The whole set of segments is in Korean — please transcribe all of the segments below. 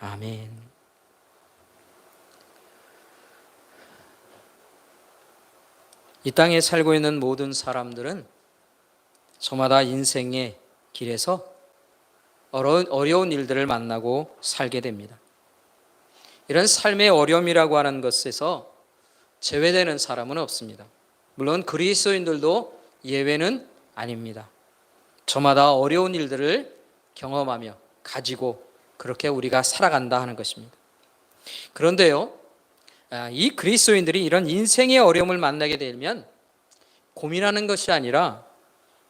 아멘. 이 땅에 살고 있는 모든 사람들은 저마다 인생의 길에서 어려운 일들을 만나고 살게 됩니다. 이런 삶의 어려움이라고 하는 것에서 제외되는 사람은 없습니다. 물론 그리스도인들도 예외는 아닙니다. 저마다 어려운 일들을 경험하며 가지고 그렇게 우리가 살아간다 하는 것입니다. 그런데요, 이 그리스도인들이 이런 인생의 어려움을 만나게 되면 고민하는 것이 아니라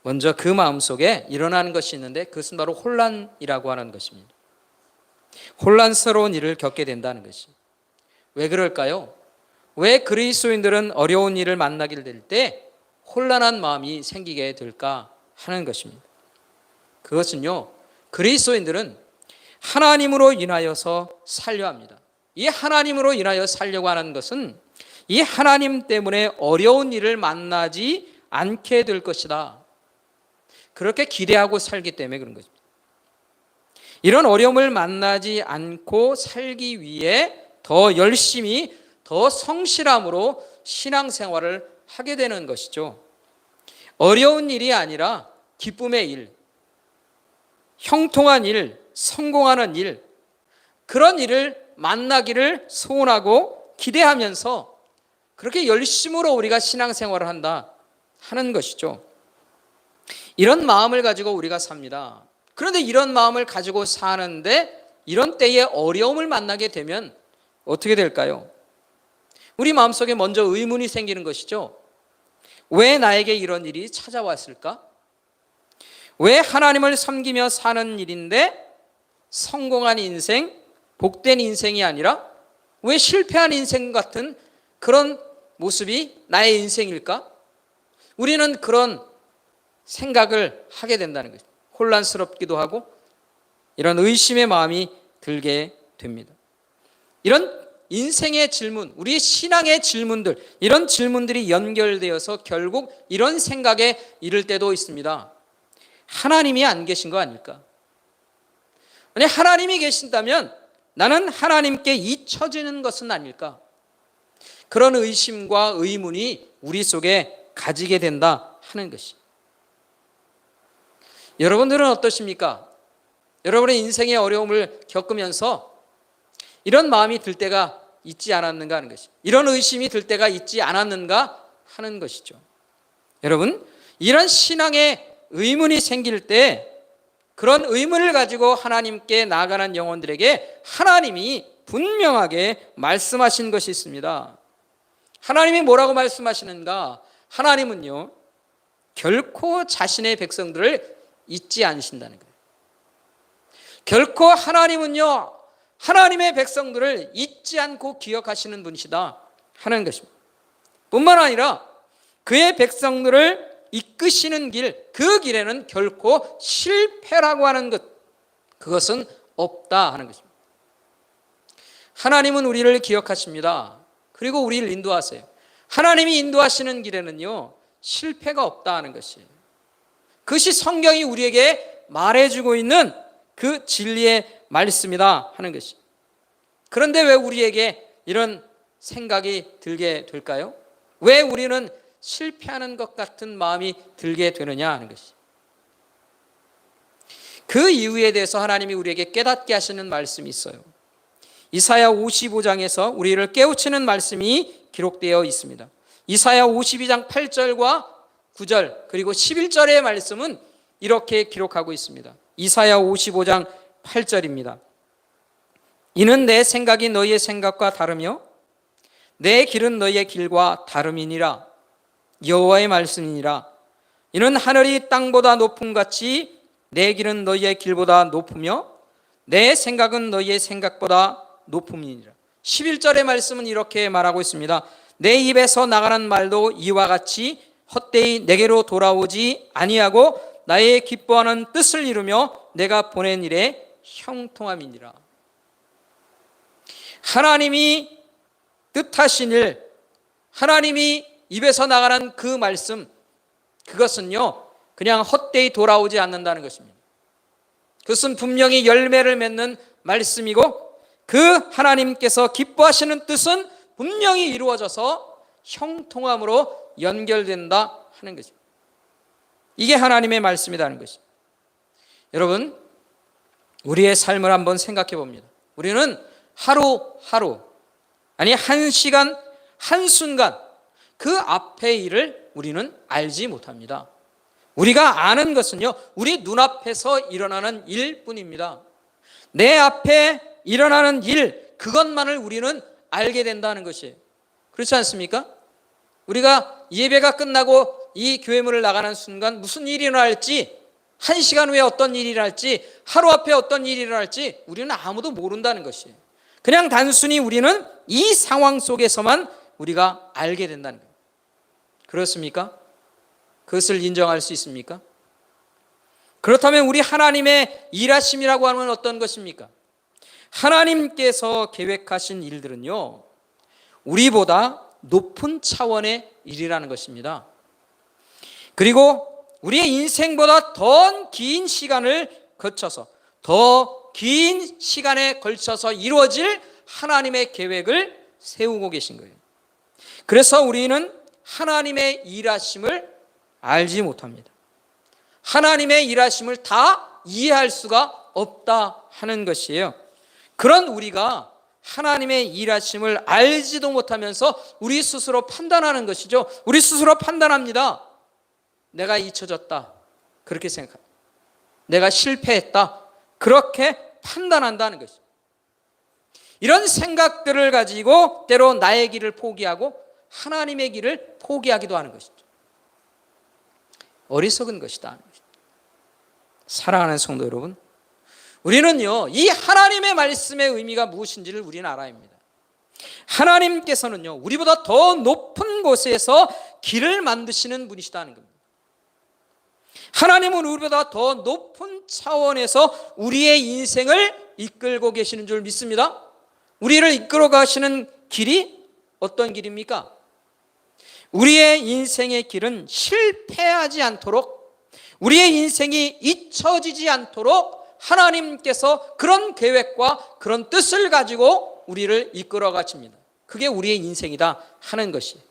먼저 그 마음속에 일어나는 것이 있는데 그것은 바로 혼란이라고 하는 것입니다. 혼란스러운 일을 겪게 된다는 것이. 왜 그럴까요? 왜 그리스도인들은 어려운 일을 만나게 될 때 혼란한 마음이 생기게 될까 하는 것입니다. 그것은요, 그리스도인들은 하나님으로 인하여서 살려 합니다. 이 하나님으로 인하여 살려고 하는 것은 이 하나님 때문에 어려운 일을 만나지 않게 될 것이다, 그렇게 기대하고 살기 때문에 그런 것입니다. 이런 어려움을 만나지 않고 살기 위해 더 열심히, 더 성실함으로 신앙생활을 하게 되는 것이죠. 어려운 일이 아니라 기쁨의 일, 형통한 일, 성공하는 일, 그런 일을 만나기를 소원하고 기대하면서 그렇게 열심으로 우리가 신앙생활을 한다 하는 것이죠. 이런 마음을 가지고 우리가 삽니다. 그런데 이런 마음을 가지고 사는데 이런 때에 어려움을 만나게 되면 어떻게 될까요? 우리 마음속에 먼저 의문이 생기는 것이죠. 왜 나에게 이런 일이 찾아왔을까? 왜 하나님을 섬기며 사는 일인데 성공한 인생, 복된 인생이 아니라 왜 실패한 인생 같은 그런 모습이 나의 인생일까? 우리는 그런 생각을 하게 된다는 거죠. 혼란스럽기도 하고 이런 의심의 마음이 들게 됩니다. 이런 인생의 질문, 우리 신앙의 질문들, 이런 질문들이 연결되어서 결국 이런 생각에 이를 때도 있습니다. 하나님이 안 계신 거 아닐까? 아니, 하나님이 계신다면 나는 하나님께 잊혀지는 것은 아닐까? 그런 의심과 의문이 우리 속에 가지게 된다 하는 것이. 여러분들은 어떠십니까? 여러분의 인생의 어려움을 겪으면서 이런 마음이 들 때가 있지 않았는가 하는 것이, 이런 의심이 들 때가 있지 않았는가 하는 것이죠. 여러분, 이런 신앙의 의문이 생길 때 그런 의문을 가지고 하나님께 나아가는 영혼들에게 하나님이 분명하게 말씀하신 것이 있습니다. 하나님이 뭐라고 말씀하시는가? 하나님은요, 결코 자신의 백성들을 잊지 않으신다는 거예요. 결코 하나님은요, 하나님의 백성들을 잊지 않고 기억하시는 분이시다 하는 것입니다. 뿐만 아니라 그의 백성들을 이끄시는 길, 그 길에는 결코 실패라고 하는 것, 그것은 없다 하는 것입니다. 하나님은 우리를 기억하십니다. 그리고 우리를 인도하세요. 하나님이 인도하시는 길에는요, 실패가 없다 하는 것이에요. 그것이 성경이 우리에게 말해주고 있는 그 진리의 말씀이다 하는 것이. 그런데 왜 우리에게 이런 생각이 들게 될까요? 왜 우리는 실패하는 것 같은 마음이 들게 되느냐 하는 것이. 그 이유에 대해서 하나님이 우리에게 깨닫게 하시는 말씀이 있어요. 이사야 55장에서 우리를 깨우치는 말씀이 기록되어 있습니다. 이사야 52장 8절과 9절 그리고 11절의 말씀은 이렇게 기록하고 있습니다. 이사야 55장 8절입니다. 이는 내 생각이 너희의 생각과 다르며 내 길은 너희의 길과 다름이니라. 여호와의 말씀이니라. 이는 하늘이 땅보다 높음 같이 내 길은 너희의 길보다 높으며 내 생각은 너희의 생각보다 높음이니라. 11절의 말씀은 이렇게 말하고 있습니다. 내 입에서 나가는 말도 이와 같이 헛되이 내게로 돌아오지 아니하고 나의 기뻐하는 뜻을 이루며 내가 보낸 일에 형통함이니라. 하나님이 뜻하신 일, 하나님이 입에서 나가는 그 말씀, 그것은요 그냥 헛되이 돌아오지 않는다는 것입니다. 그것은 분명히 열매를 맺는 말씀이고 그 하나님께서 기뻐하시는 뜻은 분명히 이루어져서 형통함으로 연결된다 하는 거죠. 이게 하나님의 말씀이라는 것이죠. 여러분, 우리의 삶을 한번 생각해 봅니다. 우리는 하루하루, 아니 한 시간, 한순간 그 앞의 일을 우리는 알지 못합니다. 우리가 아는 것은요, 우리 눈앞에서 일어나는 일뿐입니다. 내 앞에 일어나는 일, 그것만을 우리는 알게 된다는 것이에요. 그렇지 않습니까? 우리가 예배가 끝나고 이 교회문을 나가는 순간 무슨 일이 일어날지, 한 시간 후에 어떤 일이 일어날지, 하루 앞에 어떤 일이 일어날지 우리는 아무도 모른다는 것이에요. 그냥 단순히 우리는 이 상황 속에서만 우리가 알게 된다는 거예요. 그렇습니까? 그것을 인정할 수 있습니까? 그렇다면 우리 하나님의 일하심이라고 하는 어떤 것입니까? 하나님께서 계획하신 일들은요, 우리보다 높은 차원의 일이라는 것입니다. 그리고 우리의 인생보다 더 긴 시간을 거쳐서, 더 긴 시간에 걸쳐서 이루어질 하나님의 계획을 세우고 계신 거예요. 그래서 우리는 하나님의 일하심을 알지 못합니다. 하나님의 일하심을 다 이해할 수가 없다 하는 것이에요. 그런 우리가 하나님의 일하심을 알지도 못하면서 우리 스스로 판단하는 것이죠. 우리 스스로 판단합니다. 내가 잊혀졌다, 그렇게 생각합니다. 내가 실패했다, 그렇게 판단한다는 것이죠. 이런 생각들을 가지고 때로 나의 길을 포기하고 하나님의 길을 포기하기도 하는 것이죠. 어리석은 것이다 하는 것이죠. 사랑하는 성도 여러분, 우리는요, 이 하나님의 말씀의 의미가 무엇인지를 우리는 알아야 합니다. 하나님께서는요, 우리보다 더 높은 곳에서 길을 만드시는 분이시다는 겁니다. 하나님은 우리보다 더 높은 차원에서 우리의 인생을 이끌고 계시는 줄 믿습니다. 우리를 이끌어 가시는 길이 어떤 길입니까? 우리의 인생의 길은 실패하지 않도록, 우리의 인생이 잊혀지지 않도록 하나님께서 그런 계획과 그런 뜻을 가지고 우리를 이끌어 가십니다. 그게 우리의 인생이다 하는 것이에요.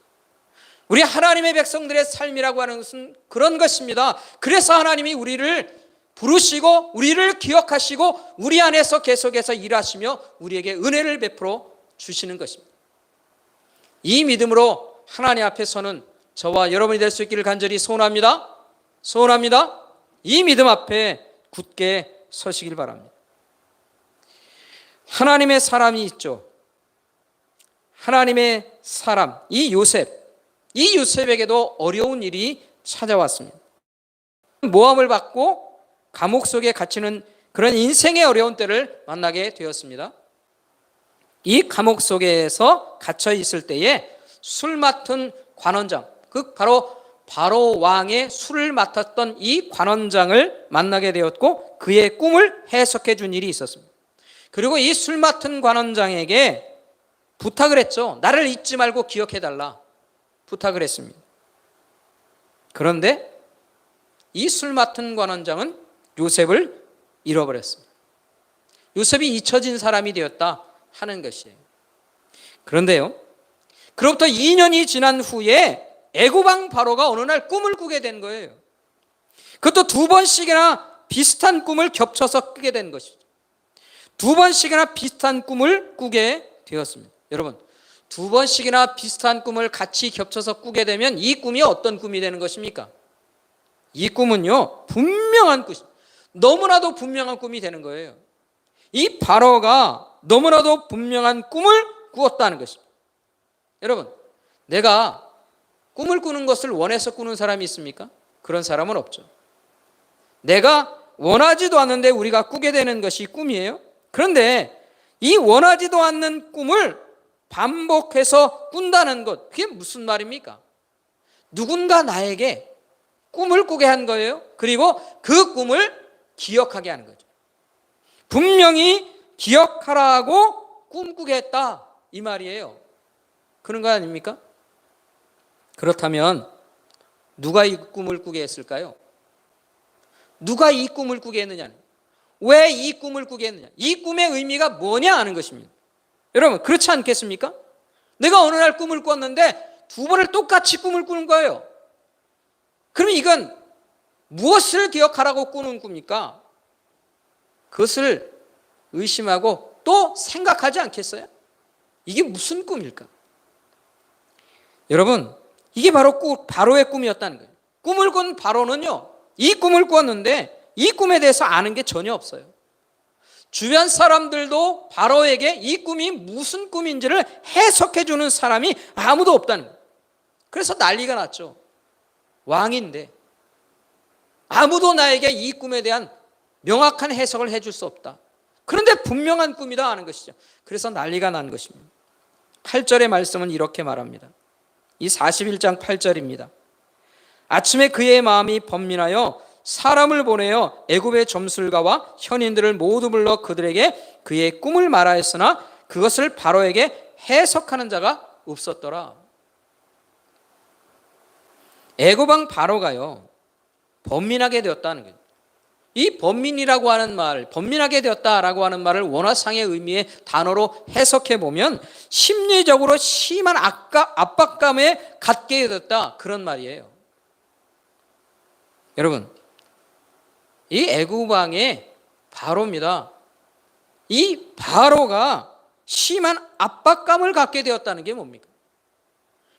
우리 하나님의 백성들의 삶이라고 하는 것은 그런 것입니다. 그래서 하나님이 우리를 부르시고 우리를 기억하시고 우리 안에서 계속해서 일하시며 우리에게 은혜를 베풀어 주시는 것입니다. 이 믿음으로 하나님 앞에 서는 저와 여러분이 될 수 있기를 간절히 소원합니다. 소원합니다. 이 믿음 앞에 굳게 서시길 바랍니다. 하나님의 사람이 있죠. 하나님의 사람, 이 요셉에게도 어려운 일이 찾아왔습니다. 모함을 받고 감옥 속에 갇히는 그런 인생의 어려운 때를 만나게 되었습니다. 이 감옥 속에서 갇혀 있을 때에 술 맡은 관원장, 그 바로 왕의 술을 맡았던 이 관원장을 만나게 되었고 그의 꿈을 해석해 준 일이 있었습니다. 그리고 이 술 맡은 관원장에게 부탁을 했죠. 나를 잊지 말고 기억해 달라 부탁을 했습니다. 그런데 이 술 맡은 관원장은 요셉을 잃어버렸습니다. 요셉이 잊혀진 사람이 되었다 하는 것이에요. 그런데요, 그로부터 2년이 지난 후에 애굽 왕 바로가 어느 날 꿈을 꾸게 된 거예요. 그것도 2번씩이나 비슷한 꿈을 겹쳐서 꾸게 된 것이죠. 2번씩이나 비슷한 꿈을 꾸게 되었습니다. 여러분, 2번씩이나 비슷한 꿈을 같이 겹쳐서 꾸게 되면 이 꿈이 어떤 꿈이 되는 것입니까? 이 꿈은요, 분명한 꿈, 너무나도 분명한 꿈이 되는 거예요. 이 바로가 너무나도 분명한 꿈을 꾸었다는 것입니다. 여러분, 내가 꿈을 꾸는 것을 원해서 꾸는 사람이 있습니까? 그런 사람은 없죠. 내가 원하지도 않는데 우리가 꾸게 되는 것이 꿈이에요. 그런데 이 원하지도 않는 꿈을 반복해서 꾼다는 것, 그게 무슨 말입니까? 누군가 나에게 꿈을 꾸게 한 거예요. 그리고 그 꿈을 기억하게 하는 거죠. 분명히 기억하라고 꿈꾸게 했다 이 말이에요. 그런 거 아닙니까? 그렇다면 누가 이 꿈을 꾸게 했을까요? 누가 이 꿈을 꾸게 했느냐? 왜 이 꿈을 꾸게 했느냐? 이 꿈의 의미가 뭐냐 하는 것입니다. 여러분, 그렇지 않겠습니까? 내가 어느 날 꿈을 꿨는데 두 번을 똑같이 꿈을 꾸는 거예요. 그러면 이건 무엇을 기억하라고 꾸는 꿈입니까? 그것을 의심하고 또 생각하지 않겠어요? 이게 무슨 꿈일까? 여러분, 이게 바로 바로의 꿈이었다는 거예요. 꿈을 꾼 바로는요, 이 꿈을 꿨는데 이 꿈에 대해서 아는 게 전혀 없어요. 주변 사람들도 바로에게 이 꿈이 무슨 꿈인지를 해석해 주는 사람이 아무도 없다는 거예요. 그래서 난리가 났죠. 왕인데 아무도 나에게 이 꿈에 대한 명확한 해석을 해줄 수 없다. 그런데 분명한 꿈이다 하는 것이죠. 그래서 난리가 난 것입니다. 8절의 말씀은 이렇게 말합니다. 이 41장 8절입니다. 아침에 그의 마음이 번민하여 사람을 보내어 애굽의 점술가와 현인들을 모두 불러 그들에게 그의 꿈을 말하였으나 그것을 바로에게 해석하는 자가 없었더라. 애굽 왕 바로가요, 번민하게 되었다는 거예요. 이 번민이라고 하는 말, 번민하게 되었다라고 하는 말을 원어상의 의미의 단어로 해석해 보면 심리적으로 심한 압박감에 갖게 되었다, 그런 말이에요. 여러분, 이 애굽 왕의 바로입니다. 이 바로가 심한 압박감을 갖게 되었다는 게 뭡니까?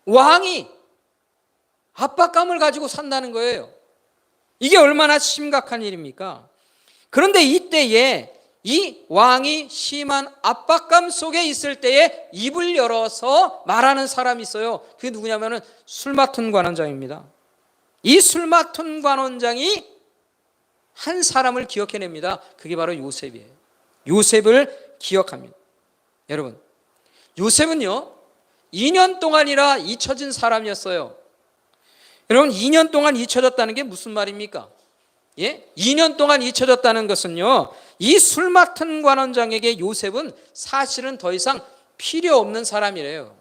왕이 압박감을 가지고 산다는 거예요. 이게 얼마나 심각한 일입니까? 그런데 이때에 이 왕이 심한 압박감 속에 있을 때에 입을 열어서 말하는 사람이 있어요. 그게 누구냐면은 술 맡은 관원장입니다. 이 술 맡은 관원장이 한 사람을 기억해냅니다. 그게 바로 요셉이에요. 요셉을 기억합니다. 여러분, 요셉은요 2년 동안이나 잊혀진 사람이었어요. 여러분, 2년 동안 잊혀졌다는 게 무슨 말입니까? 예? 2년 동안 잊혀졌다는 것은요, 이 술 맡은 관원장에게 요셉은 사실은 더 이상 필요 없는 사람이래요.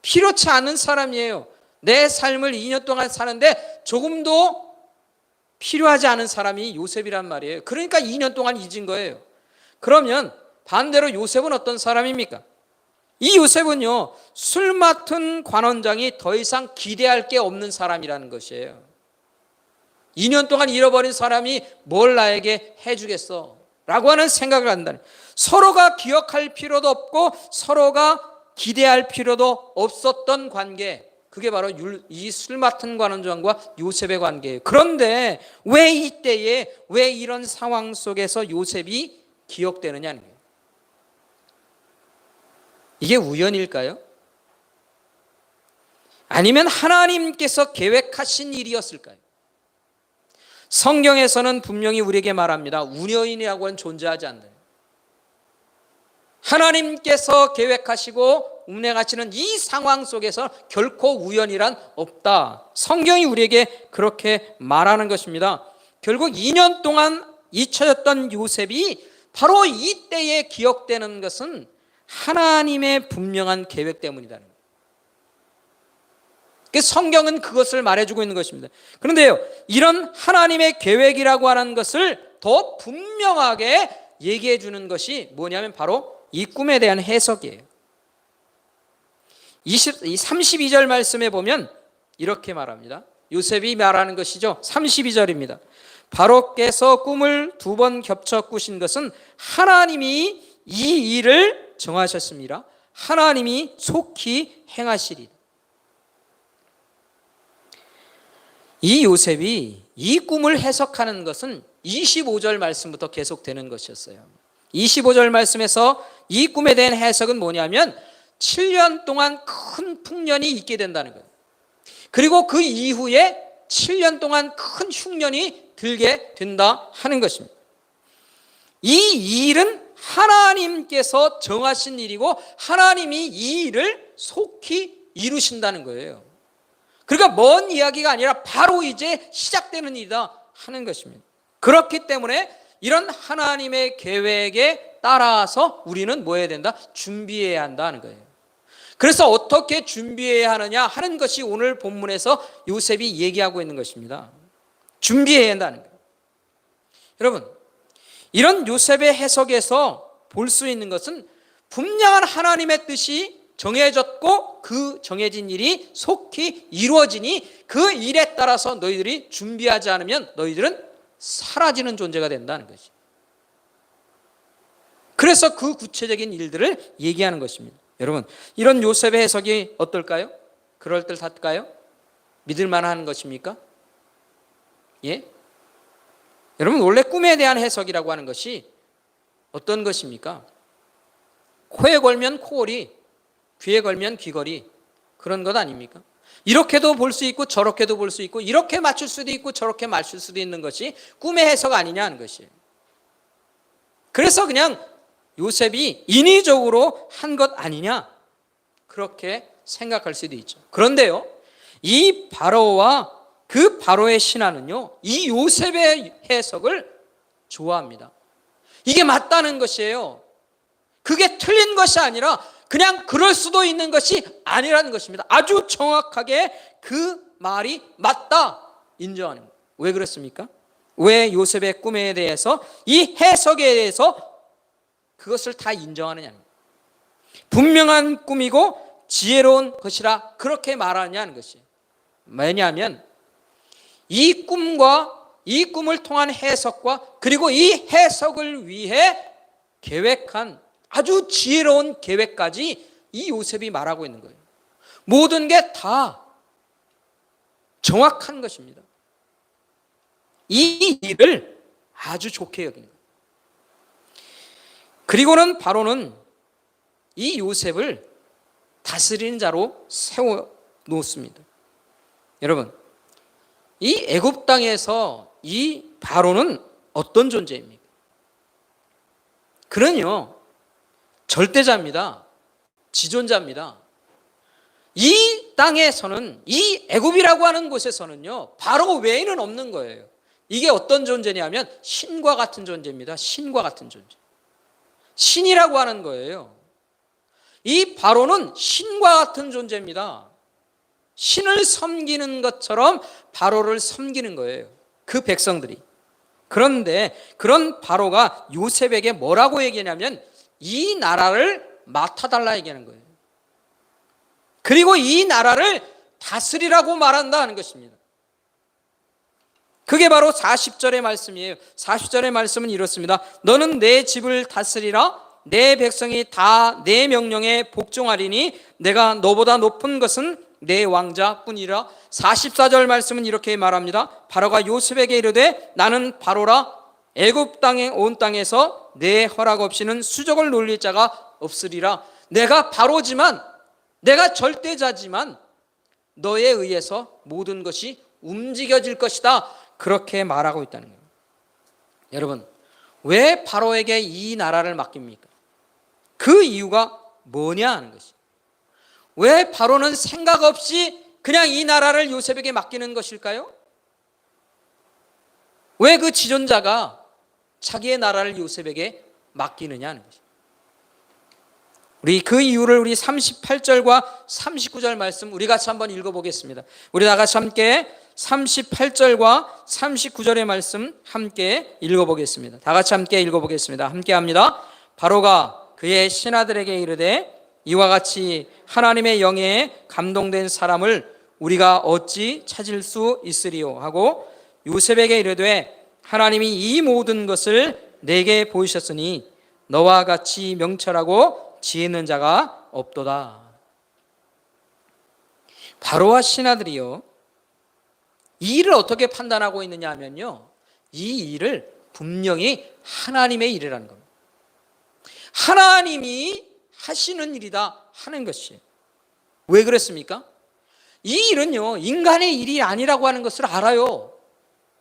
필요치 않은 사람이에요. 내 삶을 2년 동안 사는데 조금도 필요하지 않은 사람이 요셉이란 말이에요. 그러니까 2년 동안 잊은 거예요. 그러면 반대로 요셉은 어떤 사람입니까? 이 요셉은요, 술 맡은 관원장이 더 이상 기대할 게 없는 사람이라는 것이에요. 2년 동안 잃어버린 사람이 뭘 나에게 해주겠어? 라고 하는 생각을 한다는, 서로가 기억할 필요도 없고 서로가 기대할 필요도 없었던 관계, 그게 바로 이 술 맡은 관원장과 요셉의 관계예요. 그런데 왜 이때에, 왜 이런 상황 속에서 요셉이 기억되느냐는 거예요. 이게 우연일까요? 아니면 하나님께서 계획하신 일이었을까요? 성경에서는 분명히 우리에게 말합니다. 우연이라고 하는 존재하지 않는다. 하나님께서 계획하시고 운행하시는 이 상황 속에서 결코 우연이란 없다. 성경이 우리에게 그렇게 말하는 것입니다. 결국 2년 동안 잊혀졌던 요셉이 바로 이때에 기억되는 것은 하나님의 분명한 계획 때문이라는 거예요. 성경은 그것을 말해주고 있는 것입니다. 그런데요, 이런 하나님의 계획이라고 하는 것을 더 분명하게 얘기해 주는 것이 뭐냐면 바로 이 꿈에 대한 해석이에요. 32절 말씀에 보면 이렇게 말합니다. 요셉이 말하는 것이죠. 32절입니다. 바로께서 꿈을 2번 겹쳐 꾸신 것은 하나님이 이 일을 정하셨습니다. 하나님이 속히 행하시리라. 이 요셉이 이 꿈을 해석하는 것은 25절 말씀부터 계속되는 것이었어요. 25절 말씀에서 이 꿈에 대한 해석은 뭐냐면 7년 동안 큰 풍년이 있게 된다는 거예요. 그리고 그 이후에 7년 동안 큰 흉년이 들게 된다 하는 것입니다. 이 일은 하나님께서 정하신 일이고 하나님이 이 일을 속히 이루신다는 거예요. 그러니까 먼 이야기가 아니라 바로 이제 시작되는 일이다 하는 것입니다. 그렇기 때문에 이런 하나님의 계획에 따라서 우리는 뭐 해야 된다? 준비해야 한다는 거예요. 그래서 어떻게 준비해야 하느냐 하는 것이 오늘 본문에서 요셉이 얘기하고 있는 것입니다. 준비해야 한다는 거예요. 여러분, 이런 요셉의 해석에서 볼 수 있는 것은 분명한 하나님의 뜻이 정해졌고 그 정해진 일이 속히 이루어지니 그 일에 따라서 너희들이 준비하지 않으면 너희들은 사라지는 존재가 된다는 것이. 그래서 그 구체적인 일들을 얘기하는 것입니다. 여러분, 이런 요셉의 해석이 어떨까요? 그럴듯할까요? 믿을 만한 것입니까? 예? 여러분, 원래 꿈에 대한 해석이라고 하는 것이 어떤 것입니까? 코에 걸면 코걸이, 귀에 걸면 귀걸이, 그런 것 아닙니까? 이렇게도 볼 수 있고 저렇게도 볼 수 있고 이렇게 맞출 수도 있고 저렇게 맞출 수도 있는 것이 꿈의 해석 아니냐 하는 것이에요. 그래서 그냥 요셉이 인위적으로 한 것 아니냐, 그렇게 생각할 수도 있죠. 그런데요, 이 바로와 그 바로의 신하는요, 이 요셉의 해석을 좋아합니다. 이게 맞다는 것이에요. 그게 틀린 것이 아니라 그냥 그럴 수도 있는 것이 아니라는 것입니다. 아주 정확하게 그 말이 맞다 인정하는 거예요. 왜 그렇습니까? 왜 요셉의 꿈에 대해서, 이 해석에 대해서 그것을 다 인정하느냐는 거예요. 분명한 꿈이고 지혜로운 것이라 그렇게 말하느냐는 것이에요. 왜냐하면 이 꿈과 이 꿈을 통한 해석과 그리고 이 해석을 위해 계획한 아주 지혜로운 계획까지 이 요셉이 말하고 있는 거예요. 모든 게 다 정확한 것입니다. 이 일을 아주 좋게 여기는 거예요. 그리고는 바로는 이 요셉을 다스리는 자로 세워 놓습니다. 여러분, 이 애굽 땅에서 이 바로는 어떤 존재입니까? 그는요, 절대자입니다. 지존자입니다. 이 땅에서는, 이 애굽이라고 하는 곳에서는요, 바로 외에는 없는 거예요. 이게 어떤 존재냐면 신과 같은 존재입니다. 신과 같은 존재. 신이라고 하는 거예요. 이 바로는 신과 같은 존재입니다. 신을 섬기는 것처럼 바로를 섬기는 거예요. 그 백성들이. 그런데 그런 바로가 요셉에게 뭐라고 얘기하냐면 이 나라를 맡아달라 얘기하는 거예요. 그리고 이 나라를 다스리라고 말한다 하는 것입니다. 그게 바로 40절의 말씀이에요. 40절의 말씀은 이렇습니다. 너는 내 집을 다스리라. 내 백성이 다 내 명령에 복종하리니 내가 너보다 높은 것은 내 왕자뿐이라. 44절 말씀은 이렇게 말합니다. 바로가 요셉에게 이르되 나는 바로라. 애굽 땅에 온 땅에서 내 허락 없이는 수족을 놀릴 자가 없으리라. 내가 바로지만, 내가 절대자지만 너에 의해서 모든 것이 움직여질 것이다. 그렇게 말하고 있다는 거예요. 여러분, 왜 바로에게 이 나라를 맡깁니까? 그 이유가 뭐냐 하는 것이. 왜 바로는 생각 없이 그냥 이 나라를 요셉에게 맡기는 것일까요? 왜 그 지존자가 자기의 나라를 요셉에게 맡기느냐 하는 것이. 우리 그 이유를 우리 38절과 39절 말씀 우리 같이 한번 읽어보겠습니다. 우리 다 같이 함께 38절과 39절의 말씀 함께 읽어보겠습니다. 다 같이 함께 읽어보겠습니다. 함께 합니다. 바로가 그의 신하들에게 이르되 이와 같이 하나님의 영에 감동된 사람을 우리가 어찌 찾을 수 있으리요 하고 요셉에게 이르되 하나님이 이 모든 것을 내게 보이셨으니 너와 같이 명철하고 지혜 있는 자가 없도다. 바로와 신하들이요, 이 일을 어떻게 판단하고 있느냐 하면요, 이 일을 분명히 하나님의 일이라는 겁니다. 하나님이 하시는 일이다 하는 것이에요. 왜 그랬습니까? 이 일은요, 인간의 일이 아니라고 하는 것을 알아요.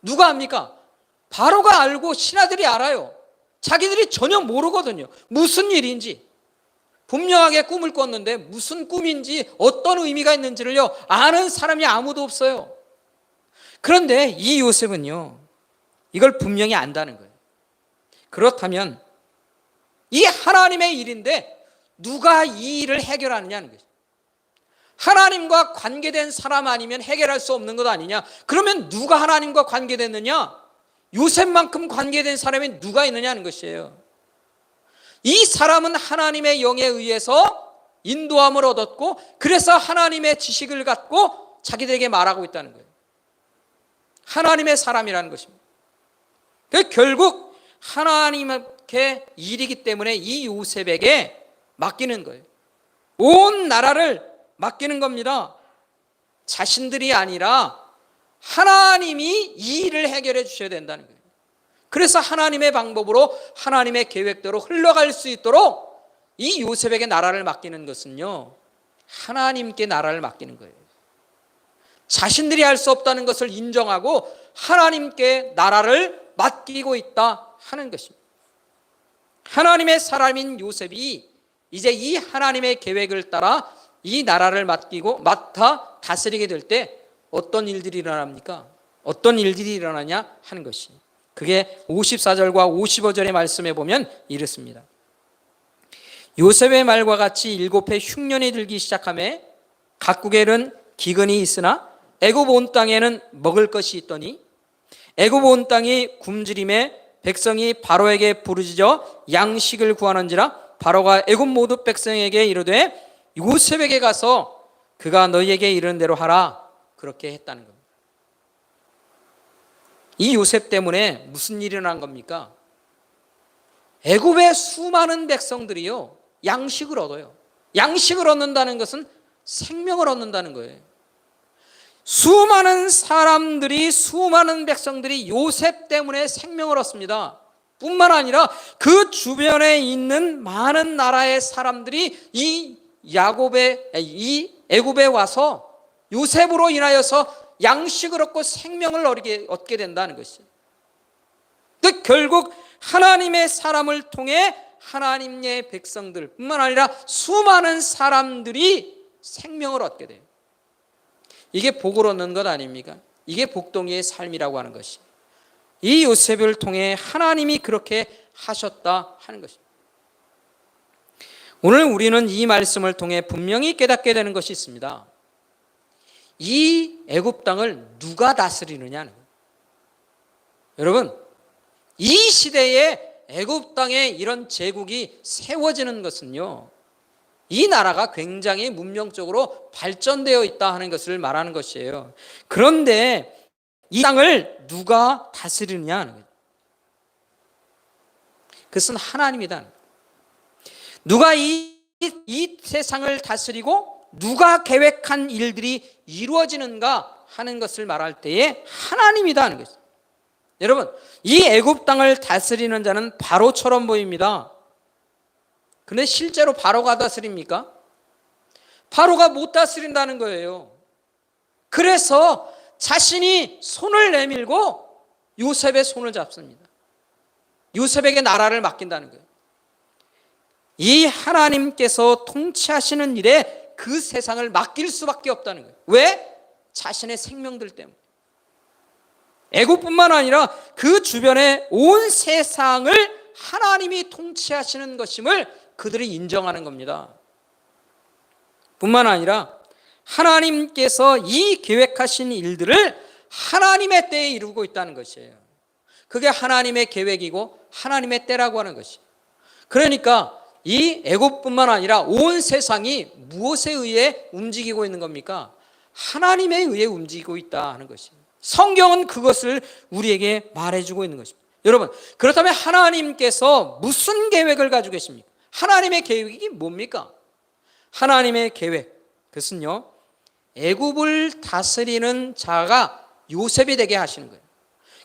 누가 압니까? 바로가 알고 신하들이 알아요. 자기들이 전혀 모르거든요. 무슨 일인지. 분명하게 꿈을 꿨는데 무슨 꿈인지 어떤 의미가 있는지를요, 아는 사람이 아무도 없어요. 그런데 이 요셉은요, 이걸 분명히 안다는 거예요. 그렇다면 이 하나님의 일인데 누가 이 일을 해결하느냐는 거죠. 하나님과 관계된 사람 아니면 해결할 수 없는 것 아니냐? 그러면 누가 하나님과 관계됐느냐? 요셉만큼 관계된 사람이 누가 있느냐는 것이에요. 이 사람은 하나님의 영에 의해서 인도함을 얻었고, 그래서 하나님의 지식을 갖고 자기들에게 말하고 있다는 거예요. 하나님의 사람이라는 것입니다. 결국 하나님께 일이기 때문에 이 요셉에게 맡기는 거예요. 온 나라를 맡기는 겁니다. 자신들이 아니라 하나님이 이 일을 해결해 주셔야 된다는 거예요. 그래서 하나님의 방법으로, 하나님의 계획대로 흘러갈 수 있도록 이 요셉에게 나라를 맡기는 것은요, 하나님께 나라를 맡기는 거예요. 자신들이 할 수 없다는 것을 인정하고 하나님께 나라를 맡기고 있다 하는 것입니다. 하나님의 사람인 요셉이 이제 이 하나님의 계획을 따라 이 나라를 맡아 다스리게 될 때 어떤 일들이 일어납니까? 어떤 일들이 일어나냐 하는 것이, 그게 54절과 55절의 말씀에 보면 이렇습니다. 요셉의 말과 같이 7해 흉년이 들기 시작하매 각국에는 기근이 있으나 애굽 온 땅에는 먹을 것이 있더니 애굽 온 땅이 굶주림에 백성이 바로에게 부르짖어 양식을 구하는지라 바로가 애굽 모든 백성에게 이르되 요셉에게 가서 그가 너희에게 이르는 대로 하라, 그렇게 했다는 겁니다. 이 요셉 때문에 무슨 일이 일어난 겁니까? 애굽의 수많은 백성들이요, 양식을 얻어요. 양식을 얻는다는 것은 생명을 얻는다는 거예요. 수많은 사람들이, 수많은 백성들이 요셉 때문에 생명을 얻습니다. 뿐만 아니라 그 주변에 있는 많은 나라의 사람들이 이 애굽에 와서 요셉으로 인하여서 양식을 얻고 생명을 얻게 된다는 것이에요. 즉 결국 하나님의 사람을 통해 하나님의 백성들 뿐만 아니라 수많은 사람들이 생명을 얻게 돼요. 이게 복을 얻는 것 아닙니까? 이게 복덩이의 삶이라고 하는 것이, 이 요셉을 통해 하나님이 그렇게 하셨다 하는 것입니다. 오늘 우리는 이 말씀을 통해 분명히 깨닫게 되는 것이 있습니다. 이 애굽 땅을 누가 다스리느냐는 거예요. 여러분, 이 시대에 애굽 땅에 이런 제국이 세워지는 것은요, 이 나라가 굉장히 문명적으로 발전되어 있다 하는 것을 말하는 것이에요. 그런데 이 땅을 누가 다스리느냐 하는 거예요. 그것은 하나님이다. 누가 이 세상을 다스리고 누가 계획한 일들이 이루어지는가 하는 것을 말할 때에 하나님이다 하는 것이죠. 여러분, 이 애굽 땅을 다스리는 자는 바로처럼 보입니다. 그런데 실제로 바로가 다스립니까? 바로가 못 다스린다는 거예요. 그래서 자신이 손을 내밀고 요셉의 손을 잡습니다. 요셉에게 나라를 맡긴다는 거예요. 이 하나님께서 통치하시는 일에 그 세상을 맡길 수밖에 없다는 거예요. 왜? 자신의 생명들 때문에. 애굽뿐만 아니라 그 주변의 온 세상을 하나님이 통치하시는 것임을 그들이 인정하는 겁니다. 뿐만 아니라 하나님께서 이 계획하신 일들을 하나님의 때에 이루고 있다는 것이에요. 그게 하나님의 계획이고 하나님의 때라고 하는 것이에요. 그러니까 이 애굽뿐만 아니라 온 세상이 무엇에 의해 움직이고 있는 겁니까? 하나님에 의해 움직이고 있다 하는 것이에요. 성경은 그것을 우리에게 말해주고 있는 것입니다. 여러분, 그렇다면 하나님께서 무슨 계획을 가지고 계십니까? 하나님의 계획이 뭡니까? 하나님의 계획, 그것은요, 애굽을 다스리는 자가 요셉이 되게 하시는 거예요.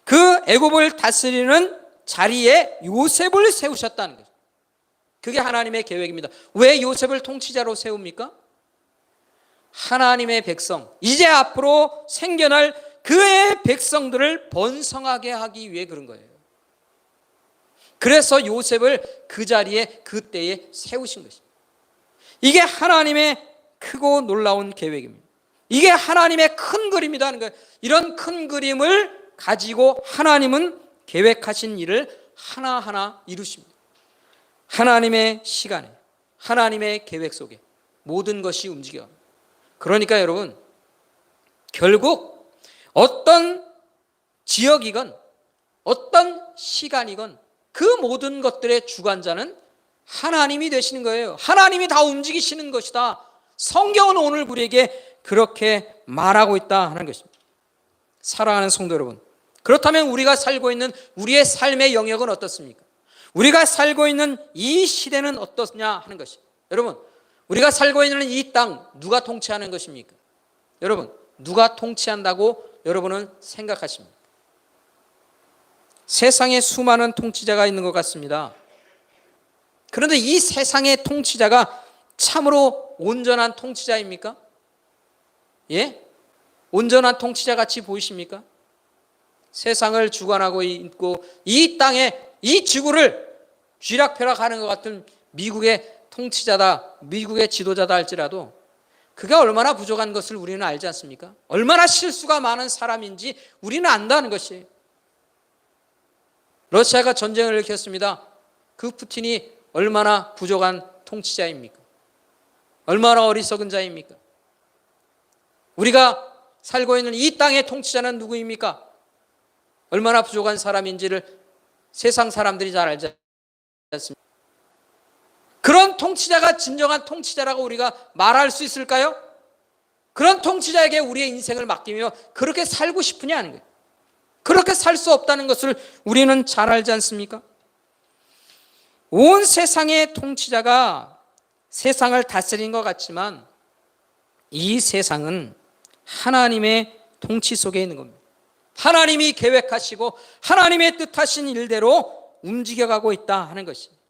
그 애굽을 다스리는 자리에 요셉을 세우셨다는 거예요. 그게 하나님의 계획입니다. 왜 요셉을 통치자로 세웁니까? 하나님의 백성, 이제 앞으로 생겨날 그의 백성들을 번성하게 하기 위해 그런 거예요. 그래서 요셉을 그 자리에 그때에 세우신 것입니다. 이게 하나님의 크고 놀라운 계획입니다. 이게 하나님의 큰 그림이라는 거예요. 이런 큰 그림을 가지고 하나님은 계획하신 일을 하나하나 이루십니다. 하나님의 시간에, 하나님의 계획 속에 모든 것이 움직여요. 그러니까 여러분, 결국 어떤 지역이건 어떤 시간이건 그 모든 것들의 주관자는 하나님이 되시는 거예요. 하나님이 다 움직이시는 것이다. 성경은 오늘 우리에게 그렇게 말하고 있다 하는 것입니다. 사랑하는 성도 여러분, 그렇다면 우리가 살고 있는 우리의 삶의 영역은 어떻습니까? 우리가 살고 있는 이 시대는 어떠냐 하는 것입니다. 여러분, 우리가 살고 있는 이 땅 누가 통치하는 것입니까? 여러분, 누가 통치한다고 여러분은 생각하십니까? 세상에 수많은 통치자가 있는 것 같습니다. 그런데 이 세상의 통치자가 참으로 온전한 통치자입니까? 예? 온전한 통치자 같이 보이십니까? 세상을 주관하고 있고 이 땅에 이 지구를 쥐락펴락하는 것 같은 미국의 통치자다, 미국의 지도자다 할지라도 그가 얼마나 부족한 것을 우리는 알지 않습니까? 얼마나 실수가 많은 사람인지 우리는 안다는 것이에요. 러시아가 전쟁을 일으켰습니다. 그 푸틴이 얼마나 부족한 통치자입니까? 얼마나 어리석은 자입니까? 우리가 살고 있는 이 땅의 통치자는 누구입니까? 얼마나 부족한 사람인지를 세상 사람들이 잘 알지 않습니까? 그런 통치자가 진정한 통치자라고 우리가 말할 수 있을까요? 그런 통치자에게 우리의 인생을 맡기며 그렇게 살고 싶으냐 하는 거예요. 그렇게 살 수 없다는 것을 우리는 잘 알지 않습니까? 온 세상의 통치자가 세상을 다스린 것 같지만 이 세상은 하나님의 통치 속에 있는 겁니다. 하나님이 계획하시고 하나님의 뜻하신 일대로 움직여가고 있다 하는 것입니다.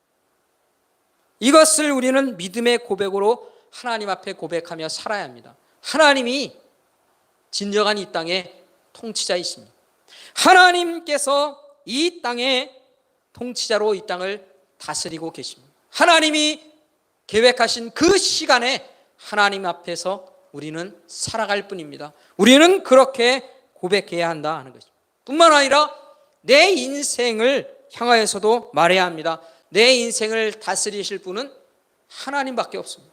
이것을 우리는 믿음의 고백으로 하나님 앞에 고백하며 살아야 합니다. 하나님이 진정한 이 땅의 통치자이십니다. 하나님께서 이 땅의 통치자로 이 땅을 다스리고 계십니다. 하나님이 계획하신 그 시간에 하나님 앞에서 우리는 살아갈 뿐입니다. 우리는 그렇게 고백해야 한다 하는 것입니다. 뿐만 아니라 내 인생을 향하여서도 말해야 합니다. 내 인생을 다스리실 분은 하나님밖에 없습니다.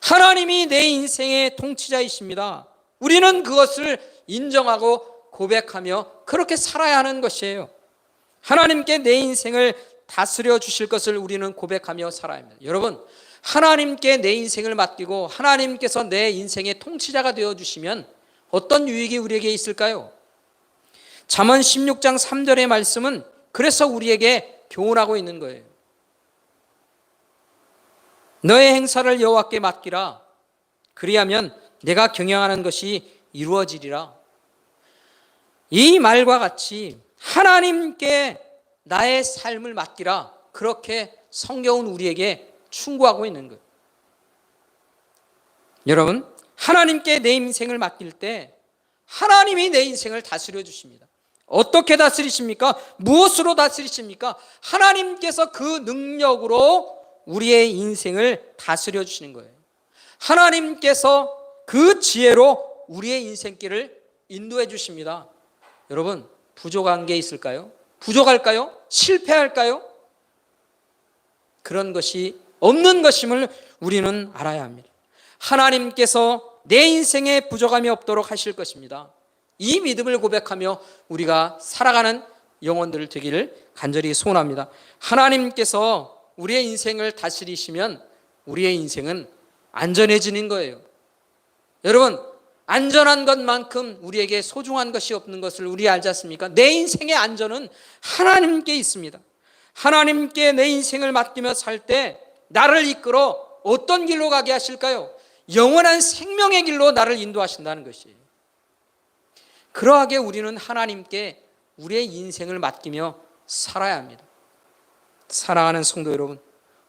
하나님이 내 인생의 통치자이십니다. 우리는 그것을 인정하고 고백하며 그렇게 살아야 하는 것이에요. 하나님께 내 인생을 다스려 주실 것을 우리는 고백하며 살아야 합니다. 여러분, 하나님께 내 인생을 맡기고 하나님께서 내 인생의 통치자가 되어주시면 어떤 유익이 우리에게 있을까요? 잠언 16장 3절의 말씀은 그래서 우리에게 교훈하고 있는 거예요. 너의 행사를 여호와께 맡기라. 그리하면 내가 경영하는 것이 이루어지리라. 이 말과 같이 하나님께 나의 삶을 맡기라. 그렇게 성경은 우리에게 충고하고 있는 거예요. 여러분, 하나님께 내 인생을 맡길 때 하나님이 내 인생을 다스려 주십니다. 어떻게 다스리십니까? 무엇으로 다스리십니까? 하나님께서 그 능력으로 우리의 인생을 다스려 주시는 거예요. 하나님께서 그 지혜로 우리의 인생길을 인도해 주십니다. 여러분, 부족한 게 있을까요? 부족할까요? 실패할까요? 그런 것이 없는 것임을 우리는 알아야 합니다. 하나님께서 내 인생에 부족함이 없도록 하실 것입니다. 이 믿음을 고백하며 우리가 살아가는 영혼들 되기를 간절히 소원합니다. 하나님께서 우리의 인생을 다스리시면 우리의 인생은 안전해지는 거예요. 여러분, 안전한 것만큼 우리에게 소중한 것이 없는 것을 우리 알지 않습니까? 내 인생의 안전은 하나님께 있습니다. 하나님께 내 인생을 맡기며 살 때 나를 이끌어 어떤 길로 가게 하실까요? 영원한 생명의 길로 나를 인도하신다는 것이에요. 그러하게 우리는 하나님께 우리의 인생을 맡기며 살아야 합니다. 사랑하는 성도 여러분,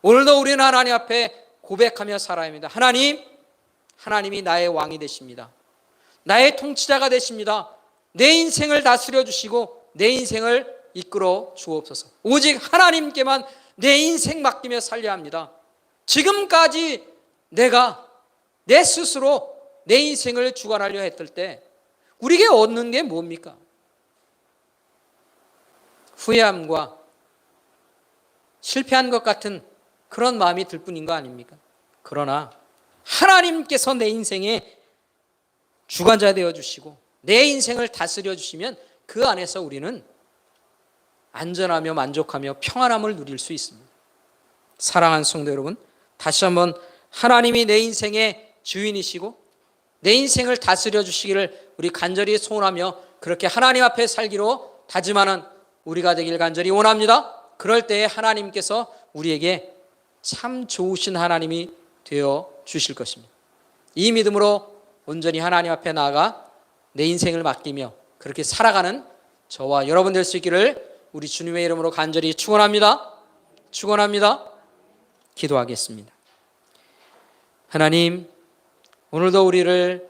오늘도 우리는 하나님 앞에 고백하며 살아야 합니다. 하나님이 나의 왕이 되십니다. 나의 통치자가 되십니다. 내 인생을 다스려 주시고 내 인생을 이끌어 주옵소서. 오직 하나님께만 내 인생 맡기며 살려야 합니다. 지금까지 내가 내 스스로 내 인생을 주관하려 했을 때 우리에게 얻는 게 뭡니까? 후회함과 실패한 것 같은 그런 마음이 들 뿐인 거 아닙니까? 그러나 하나님께서 내 인생의 주관자 되어 주시고 내 인생을 다스려 주시면 그 안에서 우리는 안전하며 만족하며 평안함을 누릴 수 있습니다. 사랑하는 성도 여러분, 다시 한번 하나님이 내 인생의 주인이시고 내 인생을 다스려 주시기를 우리 간절히 소원하며 그렇게 하나님 앞에 살기로 다짐하는 우리가 되길 간절히 원합니다. 그럴 때에 하나님께서 우리에게 참 좋으신 하나님이 되어 주실 것입니다. 이 믿음으로 온전히 하나님 앞에 나아가 내 인생을 맡기며 그렇게 살아가는 저와 여러분 될 수 있기를 우리 주님의 이름으로 간절히 축원합니다. 기도하겠습니다. 하나님, 오늘도 우리를